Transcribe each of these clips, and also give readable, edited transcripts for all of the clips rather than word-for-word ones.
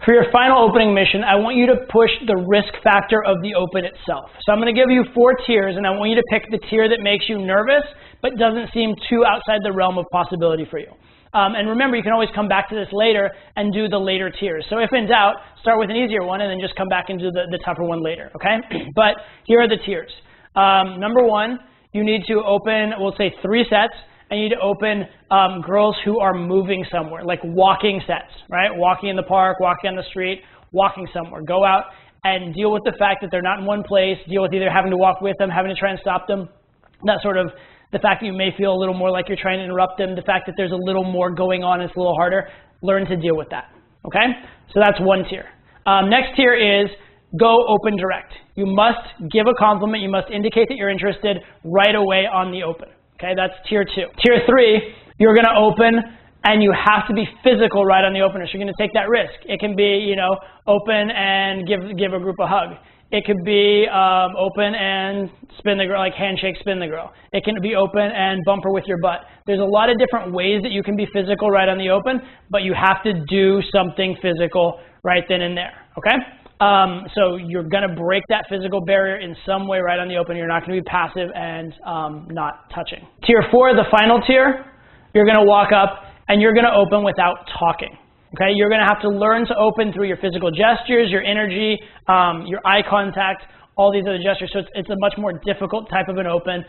For your final opening mission, I want you to push the risk factor of the open itself. So I'm going to give you 4 tiers, and I want you to pick the tier that makes you nervous, but doesn't seem too outside the realm of possibility for you. And remember, you can always come back to this later and do the later tiers. So if in doubt, start with an easier one and then just come back and do the tougher one later, okay? But here are the tiers. Number 1, you need to open, we'll say 3 sets, and you need to open girls who are moving somewhere, like walking sets, right? Walking in the park, walking on the street, walking somewhere. Go out and deal with the fact that they're not in one place, deal with either having to walk with them, having to try and stop them, that sort of, the fact that you may feel a little more like you're trying to interrupt them, the fact that there's a little more going on, it's a little harder. Learn to deal with that, okay? So that's 1 tier. Next tier is go open direct. You must give a compliment. You must indicate that you're interested right away on the open. Okay, that's tier 2. Tier 3, you're going to open and you have to be physical right on the opener. So you're going to take that risk. It can be, you know, open and give a group a hug. It could be open and spin the girl, like handshake, spin the girl. It can be open and bump her with your butt. There's a lot of different ways that you can be physical right on the open, but you have to do something physical right then and there, okay? So you're going to break that physical barrier in some way right on the open. You're not going to be passive and not touching. Tier 4, the final tier, you're going to walk up and you're going to open without talking. Okay, you're going to have to learn to open through your physical gestures, your energy, your eye contact, all these other gestures. So it's a much more difficult type of an open.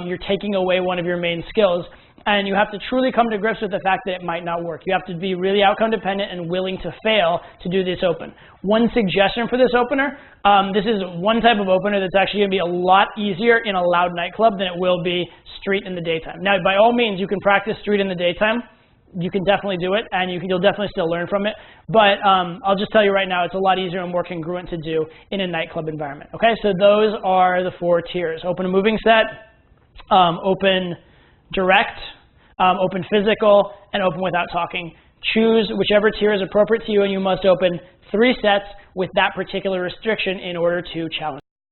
You're taking away one of your main skills. And you have to truly come to grips with the fact that it might not work. You have to be really outcome dependent and willing to fail to do this open. One suggestion for this opener, this is one type of opener that's actually going to be a lot easier in a loud nightclub than it will be street in the daytime. Now, by all means, you can practice street in the daytime. You can definitely do it, and you'll definitely still learn from it. But I'll just tell you right now, it's a lot easier and more congruent to do in a nightclub environment. Okay, so those are the 4 tiers. Open a moving set, open direct, open physical, and open without talking. Choose whichever tier is appropriate to you, and you must open 3 sets with that particular restriction in order to challenge.